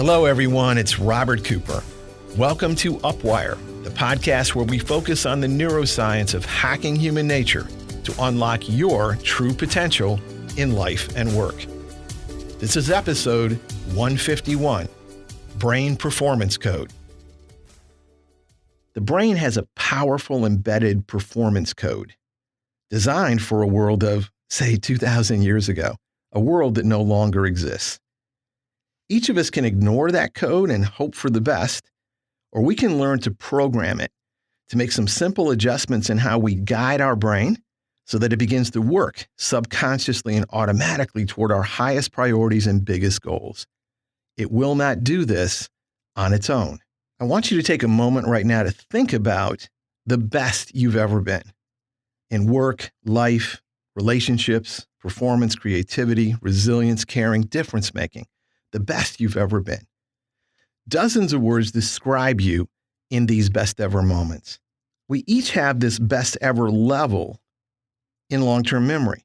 Hello, everyone. It's Robert Cooper. Welcome to Upwire, the podcast where we focus on the neuroscience of hacking human nature to unlock your true potential in life and work. This is episode 151, Brain Performance Code. The brain has a powerful embedded performance code designed for a world of, say, 2,000 years ago, a world that no longer exists. Each of us can ignore that code and hope for the best, or we can learn to program it to make some simple adjustments in how we guide our brain so that it begins to work subconsciously and automatically toward our highest priorities and biggest goals. It will not do this on its own. I want you to take a moment right now to think about the best you've ever been in work, life, relationships, performance, creativity, resilience, caring, difference making. The best you've ever been. Dozens of words describe you in these best ever moments. We each have this best ever level in long-term memory.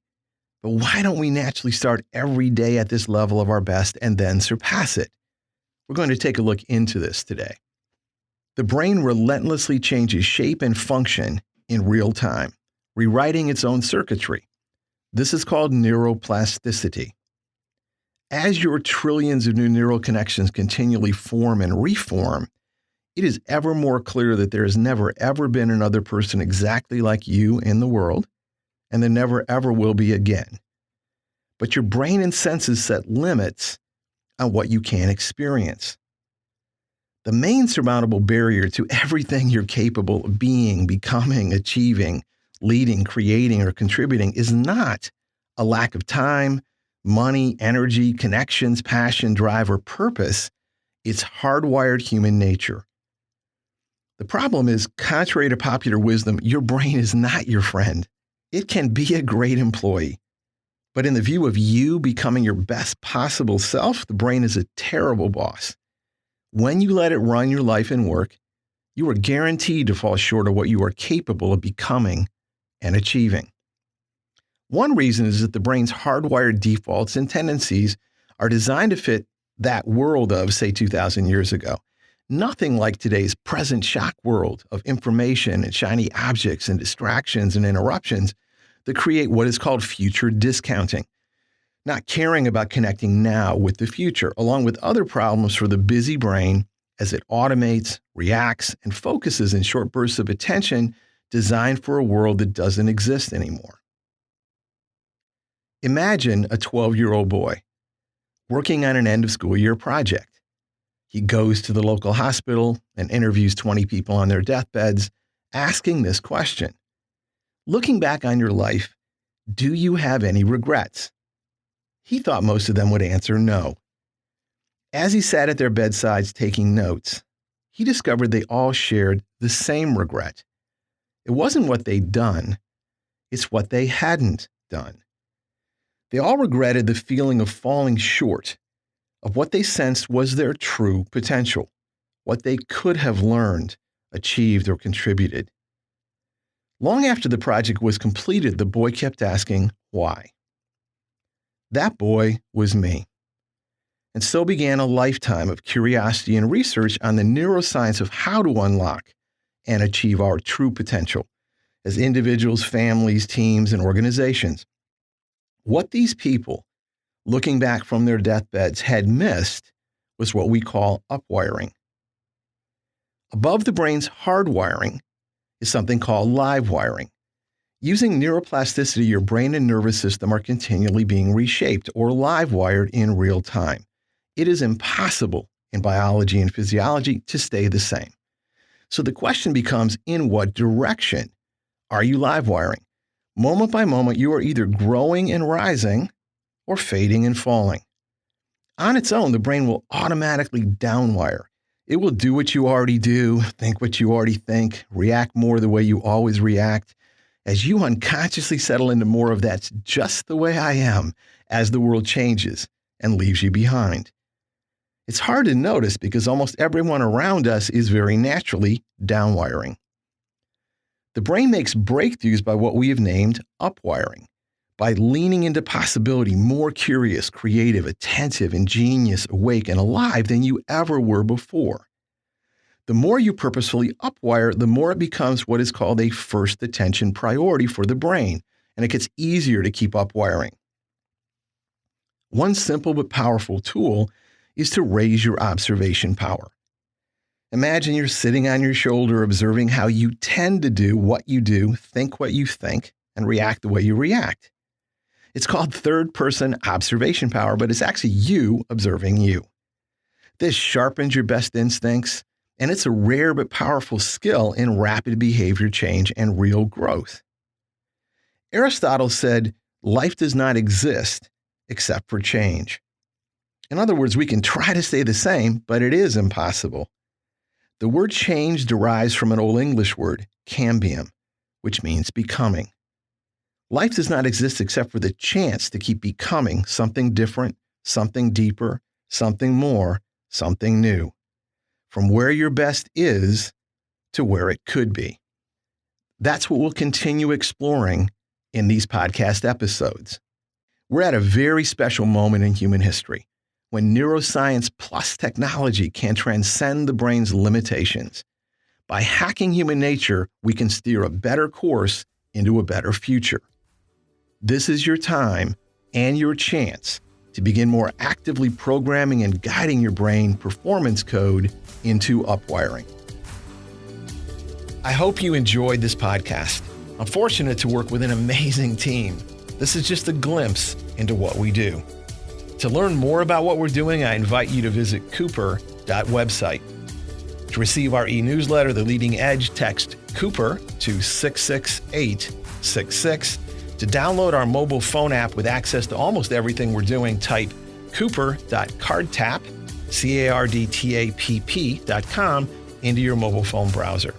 But why don't we naturally start every day at this level of our best and then surpass it? We're going to take a look into this today. The brain relentlessly changes shape and function in real time, rewriting its own circuitry. This is called neuroplasticity. As your trillions of new neural connections continually form and reform, it is ever more clear that there has never, ever been another person exactly like you in the world, and there never, ever will be again. But your brain and senses set limits on what you can experience. The main surmountable barrier to everything you're capable of being, becoming, achieving, leading, creating, or contributing is not a lack of time, money, energy, connections, passion, drive, or purpose. It's hardwired human nature. The problem is, contrary to popular wisdom, your brain is not your friend. It can be a great employee. But in the view of you becoming your best possible self, the brain is a terrible boss. When you let it run your life and work, you are guaranteed to fall short of what you are capable of becoming and achieving. One reason is that the brain's hardwired defaults and tendencies are designed to fit that world of, say, 2,000 years ago. Nothing like today's present shock world of information and shiny objects and distractions and interruptions that create what is called future discounting, not caring about connecting now with the future, along with other problems for the busy brain as it automates, reacts, and focuses in short bursts of attention designed for a world that doesn't exist anymore. Imagine a 12-year-old boy working on an end-of-school year project. He goes to the local hospital and interviews 20 people on their deathbeds, asking this question. Looking back on your life, do you have any regrets? He thought most of them would answer no. As he sat at their bedsides taking notes, he discovered they all shared the same regret. It wasn't what they'd done, it's what they hadn't done. They all regretted the feeling of falling short of what they sensed was their true potential, what they could have learned, achieved, or contributed. Long after the project was completed, the boy kept asking, why? That boy was me. And so began a lifetime of curiosity and research on the neuroscience of how to unlock and achieve our true potential as individuals, families, teams, and organizations. What these people, looking back from their deathbeds, had missed was what we call upwiring. Above the brain's hardwiring is something called live wiring. Using neuroplasticity, your brain and nervous system are continually being reshaped or live wired in real time. It is impossible in biology and physiology to stay the same. So the question becomes, in what direction are you live wiring? Moment by moment, you are either growing and rising or fading and falling. On its own, the brain will automatically downwire. It will do what you already do, think what you already think, react more the way you always react, as you unconsciously settle into more of that's just the way I am as the world changes and leaves you behind. It's hard to notice because almost everyone around us is very naturally downwiring. The brain makes breakthroughs by what we have named upwiring, by leaning into possibility, more curious, creative, attentive, ingenious, awake, and alive than you ever were before. The more you purposefully upwire, the more it becomes what is called a first attention priority for the brain, and it gets easier to keep upwiring. One simple but powerful tool is to raise your observation power. Imagine you're sitting on your shoulder observing how you tend to do what you do, think what you think, and react the way you react. It's called third-person observation power, but it's actually you observing you. This sharpens your best instincts, and it's a rare but powerful skill in rapid behavior change and real growth. Aristotle said, life does not exist except for change. In other words, we can try to stay the same, but it is impossible. The word change derives from an Old English word, cambium, which means becoming. Life does not exist except for the chance to keep becoming something different, something deeper, something more, something new. From where your best is to where it could be. That's what we'll continue exploring in these podcast episodes. We're at a very special moment in human history when neuroscience plus technology can transcend the brain's limitations. By hacking human nature, we can steer a better course into a better future. This is your time and your chance to begin more actively programming and guiding your brain performance code into upwiring. I hope you enjoyed this podcast. I'm fortunate to work with an amazing team. This is just a glimpse into what we do. To learn more about what we're doing, I invite you to visit Cooper.website. To receive our e-newsletter, The Leading Edge, text Cooper to 66866. To download our mobile phone app with access to almost everything we're doing, type cooper.cardtap, cardtapp.com into your mobile phone browser.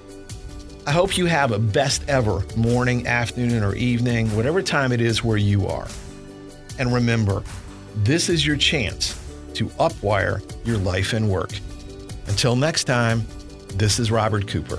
I hope you have a best ever morning, afternoon, or evening, whatever time it is where you are. And remember, this is your chance to upwire your life and work. Until next time, this is Robert Cooper.